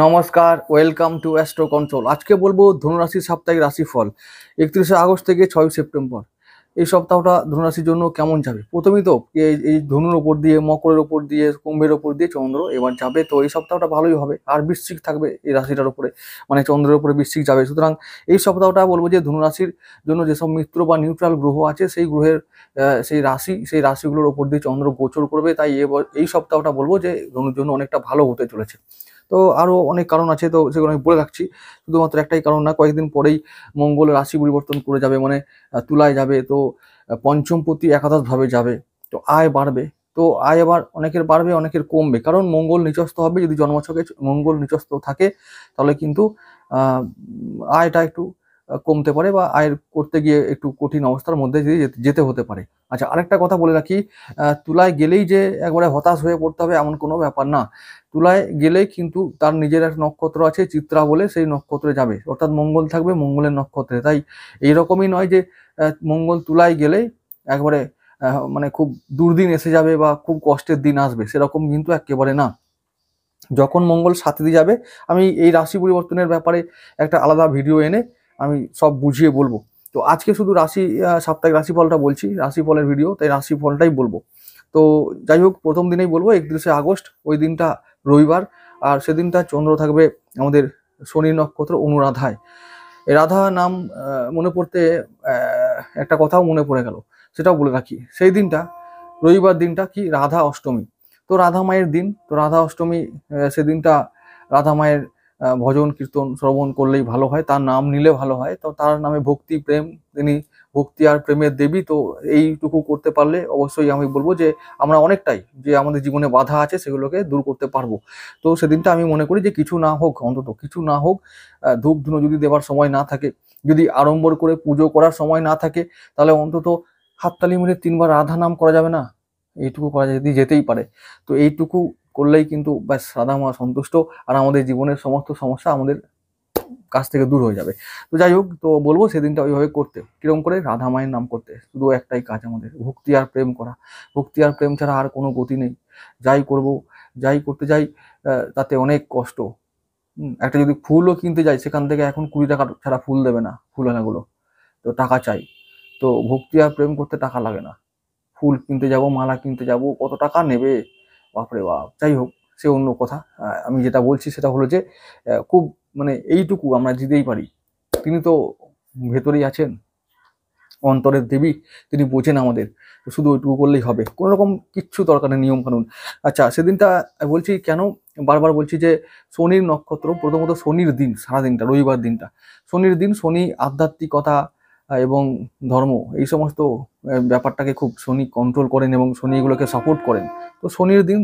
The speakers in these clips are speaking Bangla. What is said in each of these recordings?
নমস্কার, ওয়েলকাম টু অ্যাস্ট্রো কন্ট্রোল। আজকে বলবো ধনুরাশির সাপ্তাহিক রাশিফল 31শে আগস্ট থেকে 6ই সেপ্টেম্বর। এই সপ্তাহটা ধনুরাশির জন্য কেমন যাবে? প্রথমেই তো এই ধনুর ওপর দিয়ে, মকরের ওপর দিয়ে, কুম্ভের ওপর দিয়ে চন্দ্র এবার যাবে, তো এই সপ্তাহটা ভালোই হবে। আর বৃশ্চিক থাকবে এই রাশিটার উপরে, মানে চন্দ্রের উপরে বৃশ্চিক যাবে। সুতরাং এই সপ্তাহটা বলবো যে ধনুরাশির জন্য যেসব মিত্র বা নিউট্রাল গ্রহ আছে সেই গ্রহের সেই রাশিগুলোর ওপর দিয়ে চন্দ্র গোচর করবে। তাই এই সপ্তাহটা বলবো যে ধনুর জন্য অনেকটা ভালো হতে চলেছে। তো আরও অনেক কারণ আছে, তো সেগুলো আমি বলে রাখছি। শুধুমাত্র একটাই কারণ না, কয়েকদিন পরেই মঙ্গল রাশি পরিবর্তন করে যাবে, মানে তুলায় যাবে। তো পঞ্চমপতি একাদশভাবে যাবে, তো আয় বাড়বে। তো আয় আবার অনেকের বাড়বে, অনেকের কমবে, কারণ মঙ্গল নিচস্থ হবে। যদি জন্মছকে মঙ্গল নিচস্থ থাকে তাহলে কিন্তু আয়টা একটু কমতে পারে, বা আয়ের করতে গিয়ে একটু কঠিন অবস্থার মধ্যে দিয়ে যেতে হতে পারে। আচ্ছা, আরেকটা কথা বলে রাখি, তুলায় গেলেই যে একবারে হতাশ হয়ে পড়তে হবে এমন কোনো ব্যাপার না। তুলায় গেলেই কিন্তু তার নিজের এক নক্ষত্র আছে, চিত্রা বলে, সেই নক্ষত্রে যাবে, অর্থাৎ মঙ্গল থাকবে মঙ্গলের নক্ষত্রে। তাই এইরকমই নয় যে মঙ্গল তুলায় গেলেই একবারে মানে খুব দুর্দিন এসে যাবে বা খুব কষ্টের দিন আসবে, সেরকম কিন্তু একেবারে না। যখন মঙ্গল সাথে দিয়ে যাবে, আমি এই রাশি পরিবর্তনের ব্যাপারে একটা আলাদা ভিডিও এনে আমি সব বুঝিয়ে বলবো। তো আজকে শুধু সাপ্তাহিক রাশিফলটা বলছি, রাশিফলের ভিডিও, তাই রাশিফলটাই বলবো। তো যাই হোক, প্রথম দিনেই বলবো 31শে আগস্ট, ওই দিনটা রবিবার। আর সেদিনটা চন্দ্র থাকবে আমাদের শনি নক্ষত্র অনুরাধায়। এই রাধা নাম মনে পড়তে একটা কথাও মনে পড়ে গেল, সেটাও বলে রাখি। সেই দিনটা, রবিবার দিনটা কি রাধা অষ্টমী। তো রাধা মায়ের দিন, তো রাধা অষ্টমী সেদিনটা রাধা মায়ের ভজন কীর্তন শ্রবণ করলেই ভালো হয়, তার নাম নিলে ভালো হয়। তো তার নামে ভক্তি প্রেম, তিনি ভক্তি আর প্রেমের দেবী। তো এইটুকু করতে পারলে অবশ্যই আমি বলবো যে আমরা অনেকটাই যে আমাদের জীবনে বাধা আছে সেগুলোকে দূর করতে পারবো। তো সেদিনটা আমি মনে করি যে কিছু না হোক, অন্তত কিছু না হোক, ধূপ ধুনো যদি দেওয়ার সময় না থাকে, যদি আড়ম্বর করে পুজো করার সময় না থাকে, তাহলে অন্তত হাততালি মেরে 3বার রাধা নাম করা যাবে না? এইটুকু করা যেতেই পারে। তো এইটুকু করলেই কিন্তু ব্যাস রাধা মা সন্তুষ্ট, আর আমাদের জীবনের সমস্ত সমস্যা আমাদের কাছ থেকে দূর হয়ে যাবে। তো যাই হোক, তো বলবো সেদিনটা ওইভাবে করতে। কিরকম করে? রাধা মায়ের নাম করতে। শুধু একটাই কাজ আমাদের, ভক্তি আর প্রেম করা। ভক্তি আর প্রেম ছাড়া আর কোনো গতি নেই। যাই করব, যাই করতে যাই, তাতে অনেক কষ্ট। একটা যদি ফুলও কিনতে যাই, সেখান থেকে এখন 20 টাকা ছাড়া ফুল দেবে না ফুলওয়ালাগুলো, তো টাকা চাই। তো ভক্তি আর প্রেম করতে টাকা লাগে না। ফুল কিনতে যাব, মালা কিনতে যাব, কত টাকা নেবে, বাপরে বাপ। যাই হোক, সে অন্য কথা। আমি যেটা বলছি সেটা হলো যে খুব মানে এইটুকু আমরা দিতেই পারি। তিনি তো ভেতরেই আছেন, অন্তরের দেবী, তিনি বোঝেন আমাদের। তো শুধু ওইটুকু করলেই হবে, কোনো রকম কিচ্ছু দরকার নেই নিয়ম কানুন। আচ্ছা, সেদিনটা বলছি কেন, বারবার বলছি যে শনির নক্ষত্র, প্রথমত শনির দিন, সারাদিনটা রবিবার দিনটা শনির দিন। শনি আধ্যাত্মিকতা এবং ধর্ম, এই সমস্ত ব্যাপারটাকে খুব শনি কন্ট্রোল করেন এবং শনি এগুলোকে সাপোর্ট করেন। তো শনির দিন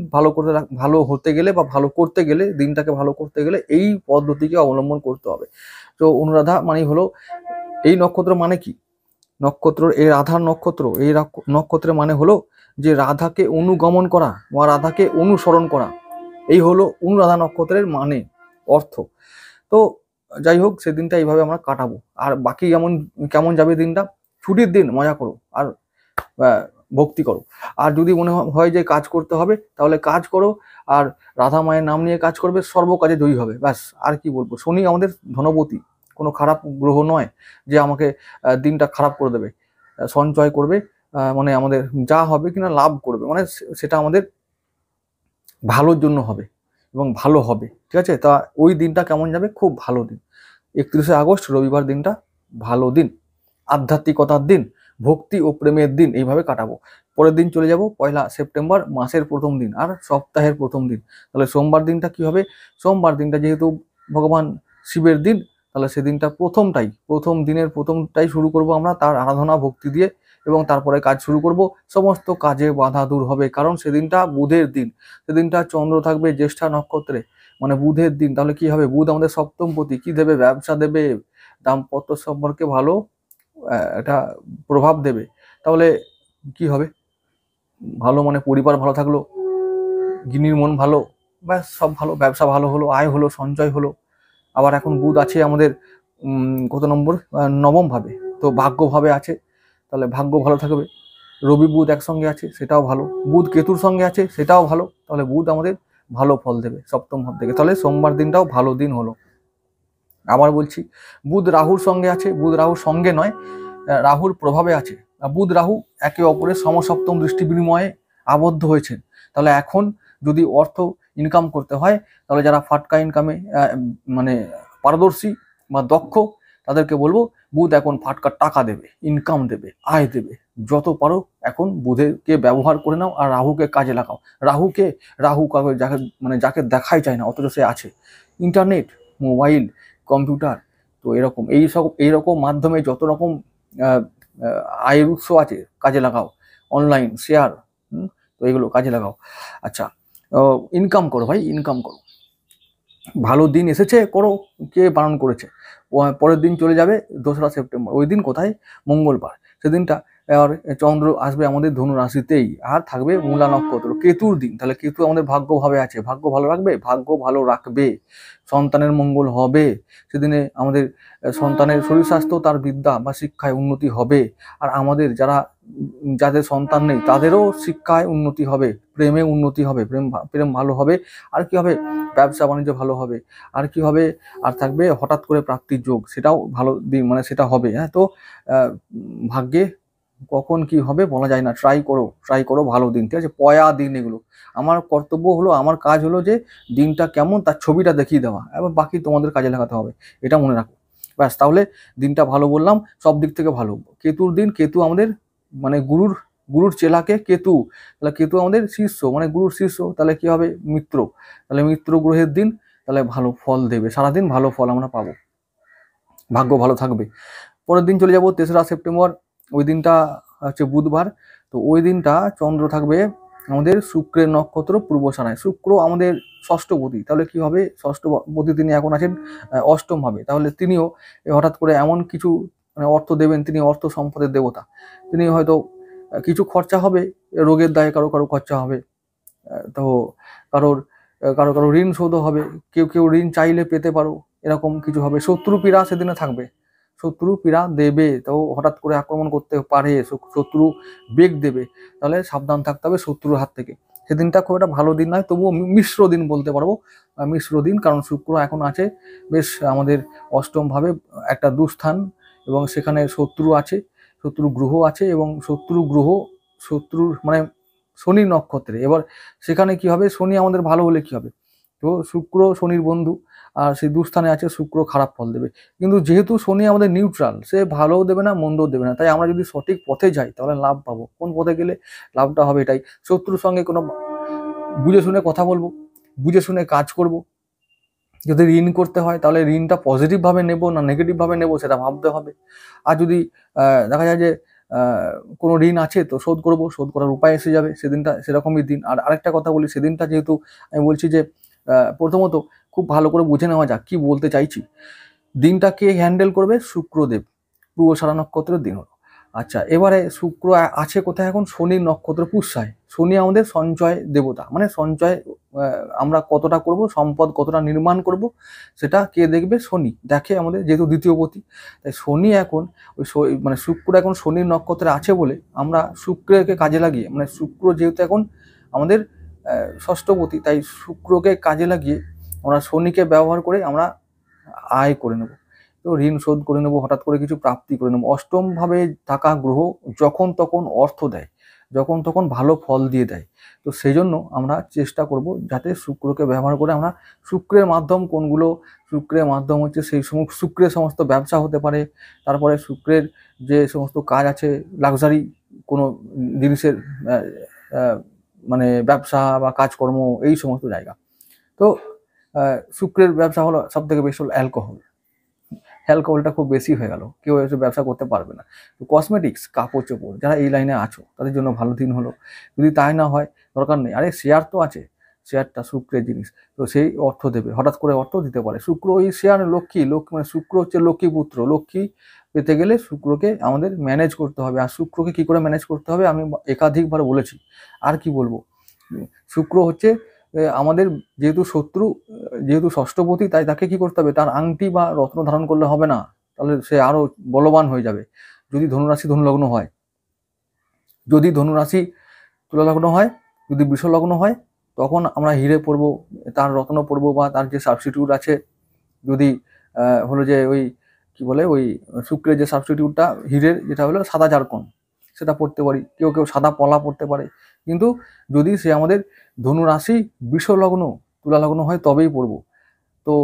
ভালো হতে গেলে বা ভালো করতে গেলে, দিনটাকে ভালো করতে গেলে এই পদ্ধতিকে অবলম্বন করতে হবে। তো অনুরাধা মানেই হলো এই নক্ষত্র। মানে কি নক্ষত্র? এই রাধার নক্ষত্র, এই নক্ষত্রের মানে হলো যে রাধাকে অনুগমন করা বা রাধাকে অনুসরণ করা। এই হলো অনুরাধা নক্ষত্রের মানে, অর্থ। তো যাই হোক, সেদিনটা এইভাবে আমরা কাটাবো। আর বাকি কেমন যাবে দিনটা? ছুটির দিন, মজা করো আর ভক্তি করো। আর যদি মনে হয় যে কাজ করতে হবে, তাহলে কাজ করো, আর রাধা মায়ের নাম নিয়ে কাজ করবে, সর্বকাজে জয়ী হবে। ব্যাস, আর কি বলবো। শনি আমাদের ধনপতি, কোনো খারাপ গ্রহ নয় যে আমাকে দিনটা খারাপ করে দেবে। সঞ্চয় করবে, মানে আমাদের যা হবে কিনা লাভ করবে, মানে সেটা আমাদের ভালোর জন্য হবে এবং ভালো হবে। ঠিক আছে? তা ওই দিনটা কেমন যাবে? খুব ভালো দিন। 31শে আগস্ট রবিবার দিনটা ভালো দিন, আধ্যাত্মিকতার দিন, ভক্তি ও প্রেমের দিন, এইভাবে কাটাবো। পরের দিন চলে যাব 1লা সেপ্টেম্বর, মাসের প্রথম দিন আর সপ্তাহের প্রথম দিন। তাহলে সোমবার দিনটা কি হবে? সোমবার দিনটা যেহেতু ভগবান শিবের দিন, তাহলে সেদিনটা প্রথম দিনের প্রথমটাই শুরু করব আমরা তার আরাধনা ভক্তি দিয়ে, এবং তারপরে কাজ শুরু করব। সমস্ত কাজে বাধা দূর হবে, কারণ সেদিনটা বুধের দিন। সেদিনটা চন্দ্র থাকবে জ্যেষ্ঠা নক্ষত্রে, মানে বুধের দিন। তাহলে কি হবে? বুধ আমাদের সপ্তমপতি, কি দেবে? ব্যবসা দেবে, দাম্পত্য সম্পর্কে ভালো একটা প্রভাব দেবে। তাহলে কি হবে? ভালো, মানে পরিবার ভালো থাকলো, গিন্নির মন ভালো, ব্যাস সব ভালো, ব্যবসা ভালো হলো, আয় হলো, সঞ্চয় হলো। আবার এখন বুধ আছে আমাদের কত নম্বর? 9ম ভাবে, তো ভাগ্য ভাবে আছে, তাহলে ভাগ্য ভালো থাকবে। রবি বুধ একসঙ্গে আছে, সেটাও ভালো। বুধ কেতুর সঙ্গে আছে, সেটাও ভালো। তাহলে বুধ আমাদের ভালো ফল দেবে সপ্তম ভাব থেকে। তাহলে সোমবার দিনটাও ভালো দিন হলো। আবার বলছি, বুধ রাহুর সঙ্গে আছে, বুধ রাহুর সঙ্গে নয়, রাহুর প্রভাবে আছে। বুধ রাহু একে অপরের সমসপ্তম দৃষ্টি বিনিময়ে আবদ্ধ হয়েছেন। তাহলে এখন যদি অর্থ ইনকাম করতে হয়, তাহলে যারা ফাটকা ইনকামে মানে পারদর্শী বা দক্ষ, তাদেরকে বলবো বুধ এখন ফাটকা টাকা দেবে, ইনকাম দেবে, আয় দেবে। যত পারো এখন বুধকে ব্যবহার করে নাও আর রাহুকে কাজে লাগাও। রাহু কাকে যাকে দেখাই যায় না অথচ সে আছে। ইন্টারনেট, মোবাইল, কম্পিউটার, তো এইরকম মাধ্যমে যত রকম আয়ের উৎস আছে কাজে লাগাও। অনলাইন শেয়ার, তো এগুলো কাজে লাগাও। আচ্ছা, ইনকাম করো ভাই, ইনকাম করো। ভালো দিন এসেছে, করো, কে বারণ করেছে? পরের দিন চলে যাবে 2রা সেপ্টেম্বর, ওই দিন কোথায়? মঙ্গলবার। সেদিনটা এবার চন্দ্র আসবে আমাদের ধনু রাশিতেই, আর থাকবে মূলা নক্ষত্র, কেতুর দিন। তাহলে কেতু আমাদের ভাগ্যভাবে আছে, ভাগ্য ভালো রাখবে, ভাগ্য ভালো রাখবে, সন্তানের মঙ্গল হবে। সেদিনে আমাদের সন্তানের শরীর স্বাস্থ্য, তার বিদ্যা বা শিক্ষায় উন্নতি হবে। আর আমাদের যাদের সন্তান নেই তাদেরও শিক্ষায় উন্নতি হবে, প্রেমে উন্নতি হবে, প্রেম ভালো হবে। আর কি হবে? ব্যবসা বাণিজ্য ভালো হবে। আর কি হবে? আর থাকবে হঠাৎ করে প্রাপ্তির যোগ, সেটাও ভালো দিন, সেটা হবে। হ্যাঁ, তো ভাগ্যে কখন কি হবে বলা যায় না। ট্রাই করো ভালো দিন, ঠিক আছে? পয়া দিন এগুলো। আমার কর্তব্য হলো, আমার কাজ হলো যে দিনটা কেমন তার ছবিটা দেখিয়ে দেওয়া, এবার বাকি তোমাদের কাজে লাগাতে হবে, এটা মনে রাখো। ব্যাস, তাহলে দিনটা ভালো বললাম, সব দিক থেকে ভালো। কেতুর দিন, কেতু আমাদের গুরুর চেলাকে কেতু, তাহলে কেতু আমাদের শিষ্য, গুরুর শিষ্য, তাহলে কি হবে? মিত্র। তাহলে মিত্র গ্রহের দিন, তাহলে ভালো ফল দেবে, সারাদিন ভালো ফল আমরা পাবো, ভাগ্য ভালো থাকবে। পরের দিন চলে যাব 3রা সেপ্টেম্বর, ওই দিনটা হচ্ছে বুধবার। তো ওই দিনটা চন্দ্র থাকবে আমাদের শুক্রের নক্ষত্র পূর্বশানায়। শুক্র আমাদের ষষ্ঠপতি, তাহলে কি হবে? ষষ্ঠপতি তিনি এখন আছেন অষ্টম ভাবে। তাহলে তিনিও হঠাৎ করে এমন কিছু অর্থ দেবেন, তিনি অর্থ সম্পদের দেবতা। তিনি হয়তো কিছু খরচা হবে, রোগের দায়ে কারো কারো খরচা হবে, তো কারো ঋণ শোধ হবে, কেউ ঋণ চাইলে পেতে পারো, এরকম কিছু হবে। শত্রু পীড়া সেদিনে থাকবে, শত্রু পীড়া দেবে, তো হঠাৎ করে আক্রমণ করতে পারে, শত্রু বেগ দেবে, তাহলে সাবধান থাকতে হবে শত্রুর হাত থেকে। সেদিনটা খুব একটা ভালো দিন নয়, তবুও মিশ্র দিন বলতে পারবো, মিশ্র দিন। কারণ শুক্র এখন আছে বেশ আমাদের অষ্টম ভাবে, একটা দুস্থান, এবং সেখানে শত্রু আছে, শত্রু গ্রহ আছে, এবং শত্রুর শনির নক্ষত্রে। এবার সেখানে কি হবে? শনি আমাদের ভালো হলে কি হবে? তো শুক্র শনির বন্ধু, আর সেই দুস্থানে আছে, শুক্র খারাপ ফল দেবে। কিন্তু যেহেতু শনি আমাদের নিউট্রাল, সে ভালোও দেবে না মন্দও দেবে না, তাই আমরা যদি সঠিক পথে যাই তাহলে লাভ পাবো। কোন পথে গেলে লাভটা হবে? এটাই, শত্রুর সঙ্গে কোনো বুঝে শুনে কথা বলবো, বুঝে শুনে কাজ করব। যদি ঋণ করতে হয় তাহলে ঋণটা পজিটিভভাবে নেব না নেগেটিভভাবে নেব সেটা ভাবতে হবে। আর যদি দেখা যায় যে কোনো ঋণ আছে তো শোধ করব, শোধ করার উপায় এসে যাবে, সেদিনটা সেরকমই দিন। আর আরেকটা কথা বলি, সেদিনটা যেহেতু আমি বলছি যে প্রথমত খুব ভালো করে বুঝে নেওয়া যাক কি বলতে চাইছি। দিনটা কে হ্যান্ডেল করবে? শুক্রদেব, পূর্বশারা নক্ষত্রের দিন হলো। আচ্ছা, এবারে শুক্র আছে কোথায় এখন? শনির নক্ষত্র পুষ্যায়। শনি আমাদের সঞ্চয় দেবতা, সঞ্চয়, আমরা কতটা করব, সম্পদ কতটা নির্মাণ করব, সেটা কে দেখবে? শনি দেখে আমাদের, যেহেতু দ্বিতীয়পতি। তাই শনি এখন শুক্র এখন শনির নক্ষত্রে আছে বলে আমরা শুক্রকে কাজে লাগিয়ে, শুক্র যেহেতু এখন আমাদের ষষ্ঠপতি, তাই শুক্রকে কাজে লাগিয়ে আমরা শনিকে ব্যবহার করে আমরা আয় করে নেব, তো ঋণ শোধ করে নেব, হঠাৎ করে কিছু প্রাপ্তি করে নেব। অষ্টম ভাবে থাকা গ্রহ যখন তখন অর্থ দেয়, যখন তখন ভালো ফল দিয়ে দেয়। তো সেই জন্য আমরা চেষ্টা করব যাতে শুক্রকে ব্যবহার করে আমরা, শুক্রের মাধ্যম কোনগুলো? শুক্রের মাধ্যম হচ্ছে সেই শুক্রের সমস্ত ব্যবসা হতে পারে, তারপরে শুক্রের যে সমস্ত কাজ আছে, লাক্সারি কোনো জিনিসের ব্যবসা বা কাজকর্ম, এই সমস্ত জায়গা। তো শুক্রের ব্যবসা হলো সব থেকে বেশি হলো অ্যালকোহলটা খুব বেশি হয়ে গেল, কেউ এসে ব্যবসা করতে পারবে না। তো কসমেটিক্স, কাপড় চোপড়, যারা এই লাইনে আছো তাদের জন্য ভালো দিন হলো। যদি তাই না হয়, দরকার নেই, আরে শেয়ার তো আছে, শেয়ারটা শুক্রের জিনিস, তো সেই অর্থ দেবে, হঠাৎ করে অর্থ দিতে পারে শুক্র। ওই শেয়ার লক্ষ্মী শুক্র হচ্ছে লক্ষ্মী পুত্র, লক্ষ্মী পেতে গেলে শুক্রকে আমাদের ম্যানেজ করতে হবে। আর শুক্রকে কি করে ম্যানেজ করতে হবে আমি একাধিকবার বলেছি, আর কি বলবো। শুক্র হচ্ছে আমাদের যেহেতু ষষ্ঠপতি, তাই তাকে কি করতে হবে? তার আংটি বা রত্ন ধারণ করলে হবে না, তাহলে সে আরো বলবান হয়ে যাবে। যদি ধনুরাশি ধনুলগ্ন হয়, যদি ধনুরাশি তুলা লগ্ন হয়, যদি বৃষ লগ্ন হয়, তখন আমরা হিরে পড়বো, তার রত্ন পড়বো, বা তার যে সাবস্টিটিউট আছে, যদি হলো যে ওই কি বলে ওই শুক্রের যে সাবস্টিটিউটটা হিরের, যেটা হলো সাদা জারকন, সেটা পড়তে পারি। কেউ কেউ সাদা পলা পড়তে পারে। কিন্তু যদি সে আমাদের ধনু রাশি, বৃষ লগ্ন, তুলা লগ্ন হয় তবেই পড়বো। তো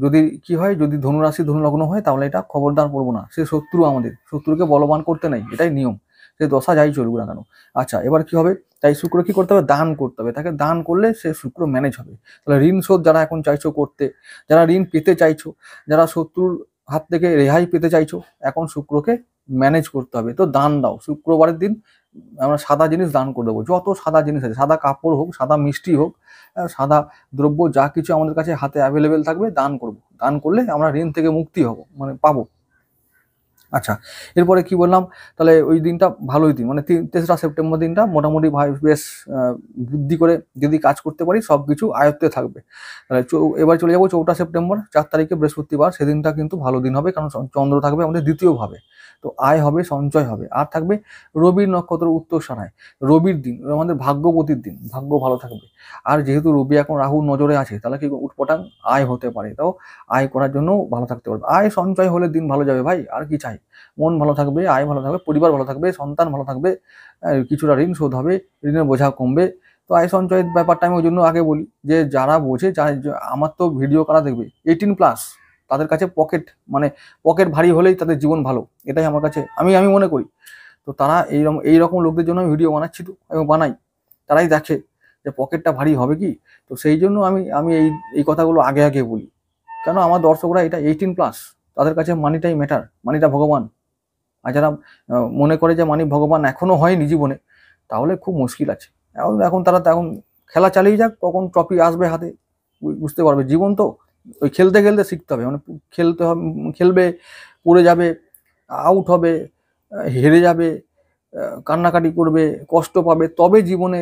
যদি কি হয়, যদি ধনু রাশি ধনু লগ্ন হয় তাহলে এটা খবরদার পড়বো না। সে শত্রু, আমাদের শত্রুকে বলবান করতে নেই, এটাই নিয়ম। সে দশা যাই চলবে না কেন। আচ্ছা, এবার কি হবে, তাই শুক্র কি করতে হবে, দান করতে হবে। তাকে দান করলে সে শুক্র ম্যানেজ হবে। তাহলে ঋণ শোধ যারা এখন চাইছো করতে, যারা ঋণ পেতে চাইছো, যারা শত্রুর হাত থেকে রেহাই পেতে চাইছো, এখন শুক্রকে ম্যানেজ করতে হবে। তো দান দাও শুক্রবারের দিন। আমরা সাদা জিনিস দান করে দেবো, যত সাদা জিনিস আছে, সাদা কাপড় হোক, সাদা মিষ্টি হোক, সাদা দ্রব্য, যা কিছু আমাদের কাছে হাতে অ্যাভেলেবেল থাকবে দান করব। দান করলে আমরা ঋণ থেকে মুক্তি হব, মানে পাবো। আচ্ছা, এরপরে কি বললাম, তাহলে ওই দিনটা ভালোই দিন, মানে 3রা সেপ্টেম্বর দিনটা মোটামুটি বেশ বুদ্ধি করে যদি কাজ করতে পারি সব কিছু আয়ত্তে থাকবে। তাহলে এবার চলে যাবো 4টা সেপ্টেম্বর, 4 তারিখে বৃহস্পতিবার। সেদিনটা কিন্তু ভালো দিন হবে, কারণ চন্দ্র থাকবে আমাদের দ্বিতীয় ভাবে। তো আয় হবে, সঞ্চয় হবে। আর থাকবে রবির নক্ষত্র উত্তরসারায়, রবির দিন, আমাদের ভাগ্যবতীর দিন, ভাগ্য ভালো থাকবে। আর যেহেতু রবি এখন রাহুর নজরে আছে, তাহলে কি উটপটাং আয় হতে পারে। তাও আয় করার জন্য ভালো থাকতে পারবে। আয় সঞ্চয় হলে দিন ভালো যাবে ভাই, আর কি চাই। মন ভালো থাকবে, আয় ভালো থাকবে, পরিবার ভালো থাকবে, সন্তান ভালো থাকবে, কিছুটা ঋণ শোধ হবে, ঋণের বোঝা কমবে। তো আয় সঞ্চয়ের ব্যাপারটা আমি ওই জন্য আগে বলি, যে যারা বোঝে, আমার তো ভিডিও কারা দেখবে 18+, তাদের কাছে পকেট, মানে পকেট ভারী হলেই তাদের জীবন ভালো, এটাই আমার কাছে আমি মনে করি। তো তারা এইরকম লোকদের জন্য আমি ভিডিও বানাচ্ছি, তো এবং বানাই। তারাই দেখে যে পকেটটা ভারী হবে কি। তো সেই জন্য আমি এই কথাগুলো আগে আগে বলি, কেন আমার দর্শকরা এটা 18+, তাদের কাছে মানিটাই ম্যাটার, মানিটা ভগবান। আর যারা মনে করে যে মানি ভগবান এখনো হয়নি জীবনে, তাহলে খুব মুশকিল আছে। এখন তারা এখন খেলা চালিয়ে যাক, কখন ট্রফি আসবে হাতে বুঝতে পারবে। জীবন তো ওই খেলতে খেলতে শিখতে হবে, মানে খেলতে হবে, খেলবে, পড়ে যাবে, আউট হবে, হেরে যাবে, কান্নাকাটি করবে, কষ্ট পাবে, তবে জীবনে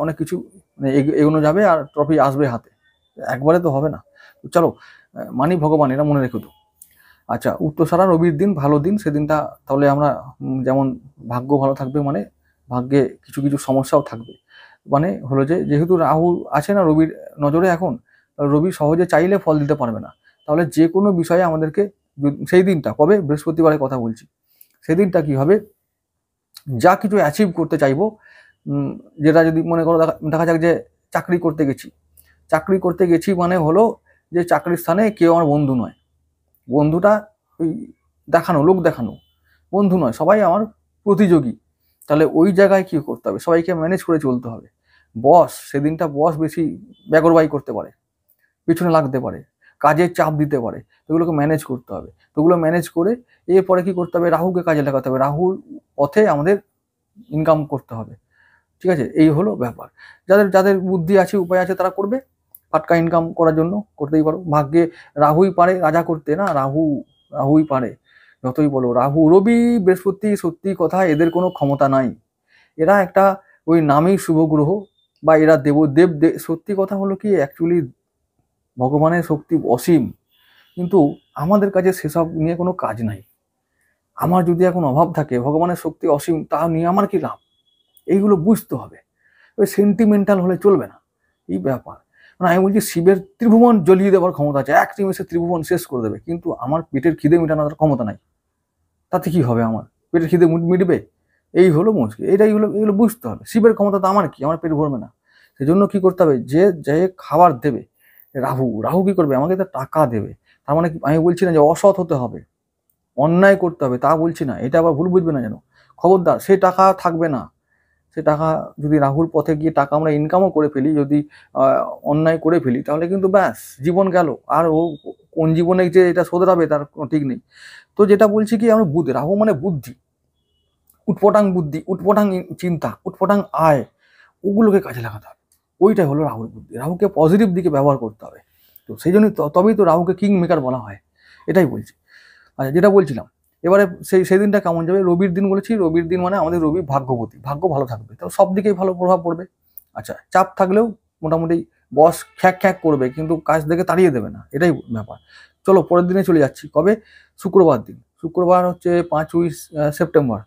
অনেক কিছু মানে এগোনো যাবে আর ট্রফি আসবে হাতে। একবারে তো হবে না। চলো, মানি ভগবান, এটা মনে রেখো তো। আচ্ছা, উত্তরসারা রবির দিন ভালো দিন, সেদিনটা তাহলে আমরা যেমন ভাগ্য ভালো থাকবে, মানে ভাগ্যে কিছু কিছু সমস্যাও থাকবে। মানে হলো যে যেহেতু রাহু আছে না রবির নজরে এখন, রবি সহজে চাইলে ফল দিতে পারবে না। তাহলে যে কোনো বিষয়ে আমাদেরকে সেই দিনটা, কবে, বৃহস্পতিবারের কথা বলছি, সেদিনটা কি হবে, যা কিছু অ্যাচিভ করতে চাইবো, যেটা যদি মনে করো দেখা যাক যে চাকরি করতে গেছি মানে হলো যে চাকরির স্থানে কেউ আমার বন্ধু নয়, বন্ধুটা ওই দেখানো, লোক দেখানো বন্ধু নয়, সবাই আমার প্রতিযোগী। তাহলে ওই জায়গায় কি করতে হবে, সবাইকে ম্যানেজ করে চলতে হবে। সেদিনটা বস বেশি ব্যাগরবাই করতে পারে, পিছনে লাগতে পারে, কাজের চাপ দিতে পারে, এগুলোকে ম্যানেজ করতে হবে। তো ওগুলো ম্যানেজ করে এরপরে কি করতে হবে, রাহুকে কাজে লাগাতে হবে, রাহুর পথে আমাদের ইনকাম করতে হবে। ঠিক আছে, এই হলো ব্যাপার। যাদের যাদের বুদ্ধি আছে, উপায় আছে, তারা করবে ফাটকা ইনকাম করার জন্য, করতেই পারো। ভাগ্যে রাহুই পারে রাজা করতে, না, রাহুই পারে। যতই বলো রাহু, রবি, বৃহস্পতি, সত্যি কথা এদের কোনো ক্ষমতা নাই। এরা একটা ওই নামেই শুভ গ্রহ, বা এরা দেব। সত্যি কথা হলো কি, অ্যাকচুয়ালি ভগবানের শক্তি অসীম, কিন্তু আমাদের কাছে সেসব নিয়ে কোনো কাজ নাই। আমার যদি এখন অভাব থাকে, ভগবানের শক্তি অসীম, তা নিয়ে আমার কি লাভ, এইগুলো বুঝতে হবে। ওই সেন্টিমেন্টাল হলে চলবে না, এই ব্যাপার। মানে আমি বলছি, শিবের ত্রিভুবন জ্বলিয়ে দেওয়ার ক্ষমতা আছে, এক নিমেষে ত্রিভুবন শেষ করে দেবে, কিন্তু আমার পেটের খিদে মেটানোর ক্ষমতা নাই। তাতে কি হবে, আমার পেটের খিদে মিটবে? এই হলো মুশকিল, এগুলো বুঝতে হবে। শিবের ক্ষমতা তো আমার কি, আমার পেট ভরবে না। সেজন্য কি করতে হবে, যে খাবার দেবে, রাহু কি করবে, আমাকে তো টাকা দেবে। তার মানে আমি বলছি না যে অসৎ হতে হবে, অন্যায় করতে হবে, তা বলছি না, এটা আবার ভুল বুঝবে না যেন। খবরদার, সে টাকা থাকবে না। সে টাকা যদি রাহুর পথে গিয়ে টাকা আমরা ইনকামও করে ফেলি, যদি অন্যায় করে ফেলি, তাহলে কিন্তু ব্যাস জীবন গেল। আর ও কোন জীবনে যে এটা শোধরাবে তার কোনো ঠিক নেই। তো যেটা বলছি কি, আমরা রাহু মানে বুদ্ধি, উটপটাং বুদ্ধি, উটপটাং চিন্তা, উটপটাং আয়, ওগুলোকে কাজে লাগাতে হবে। ওইটাই হলো রাহুর বুদ্ধি। রাহুকে পজিটিভ দিকে ব্যবহার করতে হবে। তো সেই জন্যই তবেই তো রাহুকে কিং মেকার বলা হয়, এটাই বলছি। আচ্ছা, যেটা বলছিলাম, এবারে সেই দিনটা কেমন যাবে, রবির দিন বলেছি, রবির দিন মানে আমাদের রবি ভাগ্যবতী, ভাগ্য ভালো থাকবে, তো সব দিকেই ভালো প্রভাব পড়বে। আচ্ছা, চাপ থাকলেও মোটামুটি বস খ্যাক খ্যাক করবে, কিন্তু কাজ থেকে তাড়িয়ে দেবে না, এটাই ব্যাপার। চলো পরের দিনে চলে যাচ্ছি, কবে, শুক্রবার দিন। শুক্রবার হচ্ছে 5ই সেপ্টেম্বর,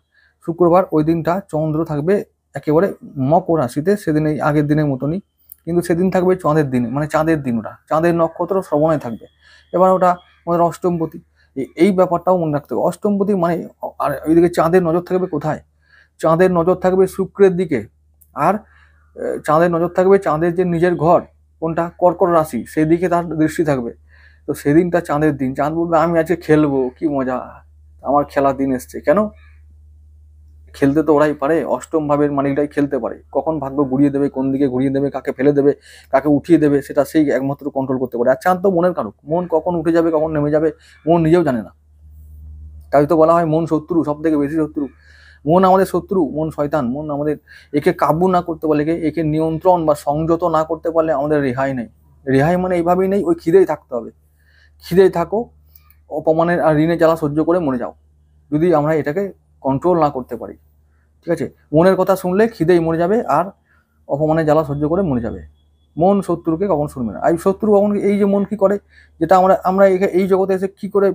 শুক্রবার। ওই দিনটা চন্দ্র থাকবে একেবারে মকর রাশিতে, সেদিন এই আগের দিনের মতনই কিন্তু সেদিন থাকবে চাঁদের দিন, মানে চাঁদের দিন, ওটা চাঁদের নক্ষত্র শ্রবণে থাকবে। এবার ওটা আমাদের অষ্টমপতি, এই ব্যাপারটাও মনে রাখতে হবে। অষ্টমপতি মানে, আর ওইদিকে চাঁদের নজর থাকবে কোথায়? চাঁদের নজর থাকবে শুক্রের দিকে। আর চাঁদের নজর থাকবে চাঁদের যে নিজের ঘর কোনটা, কর্কট রাশি, সেই দিকে তার দৃষ্টি থাকবে। তো সেদিনটা চাঁদের দিন, চাঁদ বলবে আমি আজকে খেলবো, কি মজা, আমার খেলার দিন এসছে। কেন? খেলতে তো ওরাই পারে, অষ্টম ভাবের মালিকরাই খেলতে পারে। কখন ভাগ্য ঘুরিয়ে দেবে, কোন দিকে ঘুরিয়ে দেবে, কাকে ফেলে দেবে, কাকে উঠিয়ে দেবে, সেটা সেই একমাত্র কন্ট্রোল করতে পারে। আর চাঁদ তো মনের কারক, মন কখন উঠে যাবে কখন নেমে যাবে মন নিজেও জানে না। তাই তো বলা হয় মন শত্রু, সব থেকে বেশি শত্রু। মন আমাদের শত্রু, মন শয়তান, মন আমাদের। একে কাবু না করতে পারলে, একে নিয়ন্ত্রণ বা সংযত না করতে পারলে আমাদের রেহাই নেই। রেহাই মানে এইভাবেই নেই, ওই খিদেই থাকতে হবে। খিদেই থাকো, অপমানের আর ঋণের জ্বালা সহ্য করে মরে যাও, যদি আমরা এটাকে কন্ট্রোল না করতে পারি। ঠিক আছে, মনের কথা শুনলে খিদেই মরে যাবে আর অপমানের জ্বালা সহ্য করে মরে যাবে। মন শত্রুকে কখন শুনবে না। এই শত্রু কখন, এই যে মন কি করে, যেটা আমরা আমরা এই জগতে এসে কি করে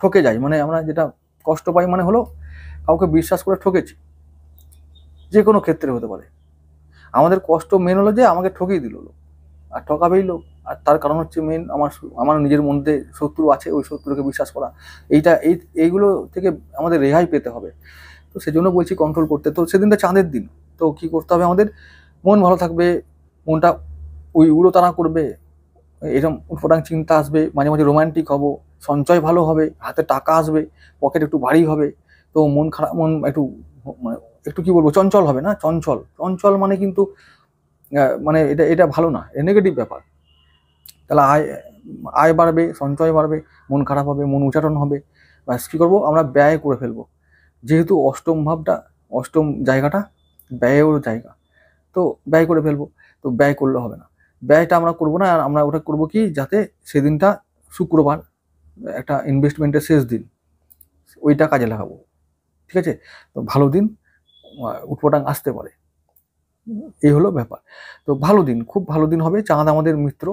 ঠকে যাই, মানে আমরা যেটা কষ্ট পাই, মানে হলো কাউকে বিশ্বাস করে ঠকেছি। যে কোনো ক্ষেত্রে হতে পারে। আমাদের কষ্ট মেন হলো যে আমাকে ঠকিয়ে দিল লোক, আর ঠকাবেই লোক। আর তার কারণ হচ্ছে মেন আমার নিজের মধ্যে শত্রু আছে, ওই শত্রুকে বিশ্বাস করা। এইগুলো থেকে আমাদের রেহাই পেতে হবে। তো সেজন্য বলছি কন্ট্রোল করতে। তো সেদিনটা চাঁদের দিন, তো কি করতে হবে আমাদের? মন ভালো থাকবে, মনটা ওই উড়োতাড়া করবে, এরকম উটফোটাং চিন্তা আসবে, মাঝে মাঝে রোমান্টিক হব, সঞ্চয় ভালো হবে, হাতে টাকা আসবে, পকেট একটু ভারী হবে। তো মন খারাপ, মন একটু মানে একটু কি বলবো, চঞ্চল হবে না, চঞ্চল। চঞ্চল মানে কিন্তু মানে এটা এটা ভালো না, নেগেটিভ ব্যাপার। তাহলে আয় বাড়বে, সঞ্চয় বাড়বে, মন খারাপ হবে, মন উচ্চাটন হবে। ব্যাস কী করবো আমরা? ব্যয় করে ফেলবো। যেহেতু অষ্টম ভাবটা, অষ্টম জায়গাটা ব্যয়ের জায়গা, তো ব্যয় করে ফেলবো। তো ব্যয় করলে হবে না, ব্যয়টা আমরা করবো না। আর আমরা ওটা করবো কি, যাতে সেদিনটা শুক্রবার, একটা ইনভেস্টমেন্টের শেষ দিন, ওইটা কাজে লাগাবো। ঠিক আছে, তো ভালো দিন উটপটাং আসতে পারে, এই হলো ব্যাপার। তো ভালো দিন, খুব ভালো দিন হবে, চাঁদ আমাদের মিত্র,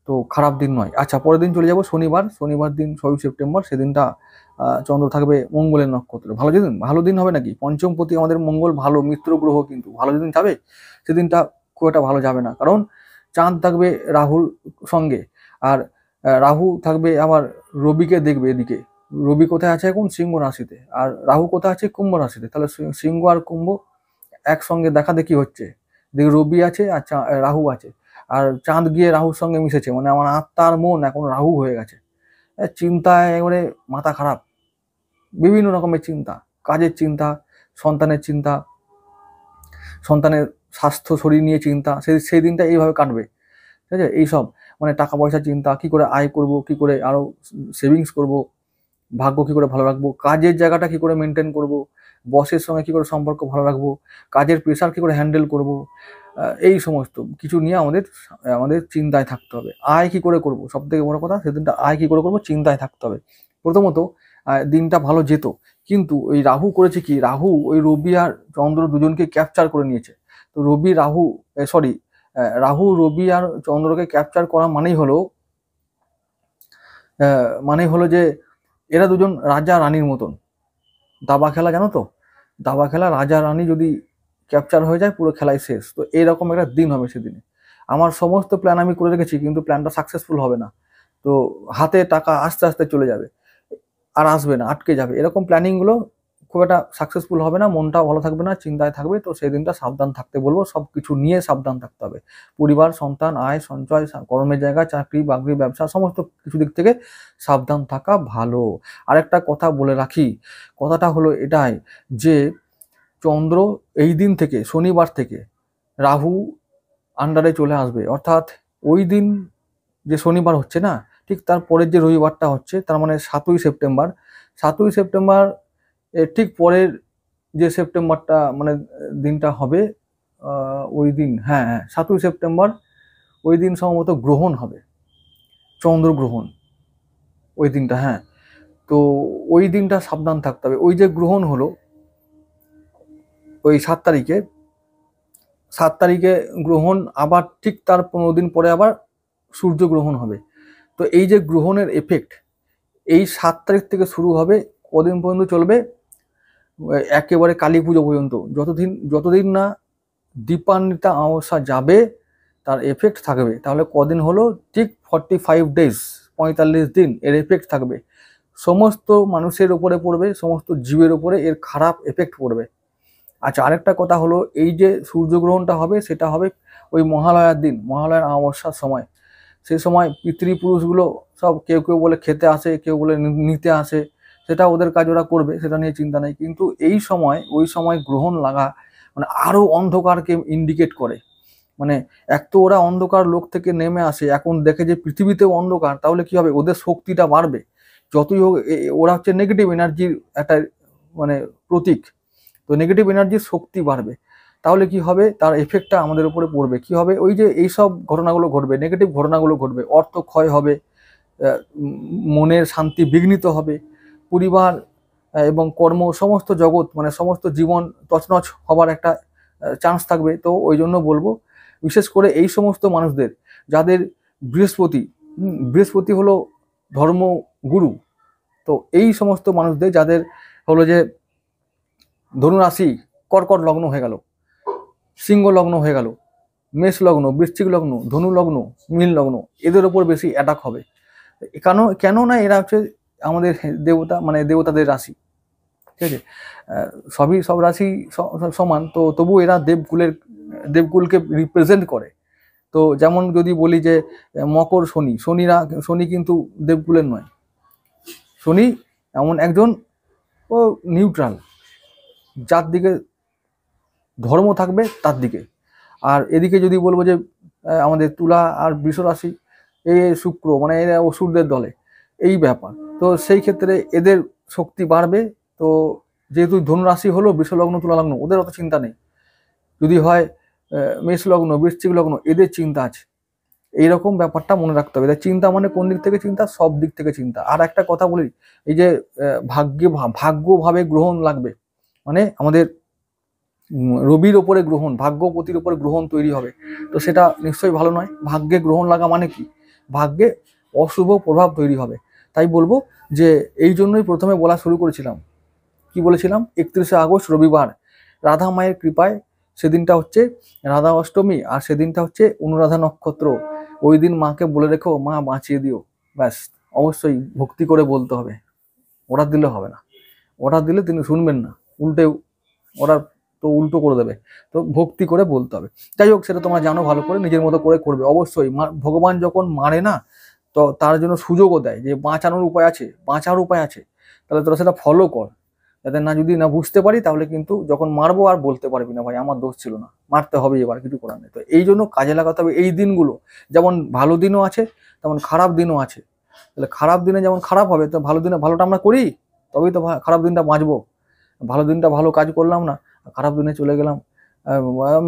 তো খারাপ দিন নয়। আচ্ছা, পরের দিন চলে যাব শনিবার। শনিবার দিন 6 সেপ্টেম্বর, সেদিনটা চন্দ্র থাকবে মঙ্গলের নক্ষত্রে। ভালো দিন, ভালো দিন হবে নাকি? পঞ্চমপতি আমাদের মঙ্গল, ভালো মিত্র গ্রহ, কিন্তু ভালো দিন যাবে সেদিনটা? খুব একটা ভালো যাবে না, কারণ চাঁদ থাকবে রাহুর সঙ্গে। আর রাহু থাকবে আবার রবিকে দেখবে এদিকে। রবি কোথায় আছে এখন? সিংহ রাশিতে। আর রাহু কোথায় আছে? কুম্ভ রাশিতে। তাহলে সিংহ আর কুম্ভ একসঙ্গে দেখা দেখি হচ্ছে। দেখি রবি আছে আর রাহু আছে, আর চাঁদ গিয়ে রাহুর সঙ্গে মিশেছে, মানে আমার আত্মা আর মন এখন রাহু হয়ে গেছে। চিন্তায় এবারে মাথা খারাপ, বিভিন্ন রকমের চিন্তা, কাজের চিন্তা, সন্তানের চিন্তা, সন্তানের স্বাস্থ্য শরীর নিয়ে চিন্তা, সেই দিনটা এইভাবে কাটবে। ঠিক আছে, এইসব মানে টাকা পয়সার চিন্তা, কি করে আয় করব, কি করে আরো সেভিংস করব, ভাগ্য কি করে ভালো রাখবো, কাজের জায়গাটা কি করে মেনটেন করব, বসের সঙ্গে কি করে সম্পর্ক ভালো রাখবো, কাজের প্রেশার কি করে হ্যান্ডেল করব, এই সমস্ত কিছু নিয়ে আমাদের চিন্তায় থাকতে হবে। আয় কি করে করব, সব থেকে বড় কথা সেদিনটা আয় কি করে করব, চিন্তায় থাকতে হবে। প্রথমত দিনটা ভালো যেত, কিন্তু ওই রাহু করেছে কি, রাহু ওই রবি আর চন্দ্র দুজনকে ক্যাপচার করে নিয়েছে। তো রাহু রবি আর চন্দ্রকে ক্যাপচার করা মানেই হলো যে এরা দুজন রাজা রানীর মতন। দাবা খেলা জানো তো? দাবা খেলা, রাজা রানী যদি ক্যাপচার হয়ে যায় পুরো খেলাই শেষ। তো এইরকম একটা দিন হবে সেদিনে। আমার সমস্ত প্ল্যান আমি করে রেখেছি, কিন্তু প্ল্যানটা সাকসেসফুল হবে না। তো হাতে টাকা আস্তে আস্তে চলে যাবে, আর আসবে না, আটকে যাবে। এরকম প্ল্যানিংগুলো খুব একটা সাকসেসফুল হবে না, মনটাও ভালো থাকবে না, চিন্তায় থাকবে। তো সেই দিনটা সাবধান থাকতে বলবো, সব কিছু নিয়ে সাবধান থাকতে হবে। পরিবার, সন্তান, আয়, সঞ্চয়, কর্মের জায়গা, চাকরি বাকরি, ব্যবসা, সমস্ত কিছু দিক থেকে সাবধান থাকা ভালো। আরেকটা কথা বলে রাখি, কথাটা হলো এটাই যে চন্দ্র এই দিন থেকে, শনিবার থেকে রাহু আন্ডারে চলে আসবে। অর্থাৎ ওই দিন যে শনিবার হচ্ছে না, ঠিক তার পরের যে রবিবারটা হচ্ছে, তার মানে 7ই সেপ্টেম্বর। 7ই সেপ্টেম্বর এর ঠিক পরের যে সেপ্টেম্বরটা মানে দিনটা হবে, ওই দিন, হ্যাঁ 7ই সেপ্টেম্বর, ওই দিন সম্ভবত গ্রহণ হবে, চন্দ্রগ্রহণ ওই দিনটা। হ্যাঁ, তো ওই দিনটা সাবধান থাকতে হবে। ওই যে গ্রহণ হলো ওই 7 তারিখে গ্রহণ, আবার ঠিক তার 15 দিন পরে আবার সূর্যগ্রহণ হবে। তো এই যে গ্রহণের এফেক্ট এই 7 তারিখ থেকে শুরু হবে, কদিন পর্যন্ত চলবে? একেবারে কালী পুজো পর্যন্ত। যতদিন না দীপান্বিতা অমাবস্যা যাবে, তার এফেক্ট থাকবে। তাহলে কদিন হলো? ঠিক 45 ডেজ, 45 দিন এর এফেক্ট থাকবে। সমস্ত মানুষের উপরে পড়বে, সমস্ত জীবের উপরে এর খারাপ এফেক্ট পড়বে। আচ্ছা, আরেকটা কথা হলো, এই যে সূর্যগ্রহণটা হবে সেটা হবে ওই মহালয়ার দিন, মহালয়ার অমাবস্যার সময়। সেই সময় পিতৃপুরুষগুলো সব কেউ কেউ বলে খেতে আসে, কেউ বলে নিতে আসে, সেটা ওদের কাজ ওরা করবে, সেটা নিয়ে চিন্তা নেই। কিন্তু এই সময়, ওই সময় গ্রহণ লাগা মানে আরো অন্ধকারকে ইন্ডিকেট করে। মানে এক তো ওরা অন্ধকার লোক থেকে নেমে আসে, এখন দেখে যে পৃথিবীতেও অন্ধকার, তাহলে কি হবে? ওদের শক্তিটা বাড়বে। যতই হোক ওরা হচ্ছে নেগেটিভ এনার্জির একটা মানে প্রতীক। তো নেগেটিভ এনার্জির শক্তি বাড়বে। তাহলে কি হবে? তার এফেক্টটা আমাদের উপরে পড়বে। কি হবে? ওই যে এইসব ঘটনাগুলো ঘটবে, নেগেটিভ ঘটনাগুলো ঘটবে, অর্থ ক্ষয় হবে, মনের শান্তি বিঘ্নিত হবে, পরিবার এবং কর্ম, সমস্ত জগৎ মানে সমস্ত জীবন তছনছ হবার একটা চান্স থাকবে। তো ওই জন্য বলবো, বিশেষ করে এই সমস্ত মানুষদের যাদের বৃহস্পতি, বৃহস্পতি হলো ধর্মগুরু, তো এই সমস্ত মানুষদের যাদের হলো যে ধনু রাশি কর্কট লগ্ন হয়ে গেল, সিংহ লগ্ন হয়ে গেল, মেষ লগ্ন, বৃশ্চিক লগ্ন, ধনু লগ্ন, মীন লগ্ন, এদের ওপর বেশি অ্যাটাক হবে। কেন না এরা হচ্ছে আমাদের দেবতা, মানে দেবতাদের রাশি, ঠিক আছে? সব রাশি সমান, তো তবু এরা দেবকুলকে রিপ্রেজেন্ট করে। তো যেমন যদি বলি যে মকর শনি কিন্তু দেবকুলের নয়। শনি এমন একজন ও নিউট্রাল, যার দিকে ধর্ম থাকবে তার দিকে। আর এদিকে যদি বলবো যে আমাদের তুলা আর বৃষ রাশি, এই শুক্র মানে এরা অসুরদের দলে, এই ব্যাপার। তো সেই ক্ষেত্রে এদের শক্তি বাড়বে। তো যেহেতু ধনু রাশি হলো, বৃষ লগ্ন, তুলা লগ্ন, ওদের অত চিন্তা নেই। যদি হয় মেষ লগ্ন, বৃশ্চিক লগ্ন, এদের চিন্তা আছে। এইরকম ব্যাপারটা মনে রাখতে হবে। এদের চিন্তা মানে কোন দিক থেকে চিন্তা? সব দিক থেকে চিন্তা। আর একটা কথা বলি, এই যে ভাগ্যভাবে গ্রহণ লাগবে, মানে আমাদের রবির ওপরে গ্রহণ, ভাগ্যপতির ওপরে গ্রহণ তৈরি হবে, তো সেটা নিশ্চয়ই ভালো নয়। ভাগ্যে গ্রহণ লাগা মানে কি? ভাগ্যে অশুভ প্রভাব তৈরি হবে। তাই বলবো যে এই জন্যই প্রথমে বলা শুরু করেছিলাম, কি বলেছিলাম? 31শে আগস্ট রবিবার, রাধা মায়ের কৃপায় সেদিনটা হচ্ছে রাধা অষ্টমী, আর সেদিনটা হচ্ছে অনুরাধা নক্ষত্র। ওই দিন মাকে বলে রেখো, মা বাঁচিয়ে দিও, ব্যাস। অবশ্যই ভক্তি করে বলতে হবে, অর্ডার দিলে হবে না। অর্ডার দিলে তিনি শুনবেন না, উল্টে অর্ডার তো উল্টো করে দেবে। তো ভক্তি করে বলতে হবে। যাই হোক, সেটা তোমরা জানো ভালো করে, নিজের মতো করে করবে। অবশ্যই ভগবান যখন মারে না, তো তার জন্য সুযোগও দেয় যে বাঁচানোর উপায় আছে, বাঁচার উপায় আছে, তাহলে তোরা সেটা ফলো কর। যাতে না, যদি না বুঝতে পারি, তাহলে কিন্তু যখন মারবো আর বলতে পারবি না, ভাই আমার দোষ ছিল না, মারতে হবে, এবার কিছু করার নেই। তো এই জন্য কাজে লাগাতে হবে এই দিনগুলো। যেমন ভালো দিনও আছে, তেমন খারাপ দিনও আছে। তাহলে খারাপ দিনে যেমন খারাপ হবে, তো ভালো দিনে ভালোটা আমরা করি, তবেই তো খারাপ দিনটা বাঁচবো। ভালো দিনটা ভালো কাজ করলাম না, খারাপ দিনে চলে গেলাম,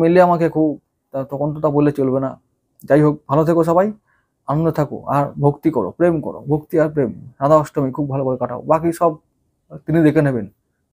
মিলে আমাকে খুব, তখন তো তা বললে চলবে না। যাই হোক, ভালো থেকো সবাই, আনন্দ থাকো, আর ভক্তি করো, প্রেম করো। ভক্তি আর প্রেম, রাধা অষ্টমী খুব ভালো করে কাটাও। বাকি সব তিনি দেখে নেবেন।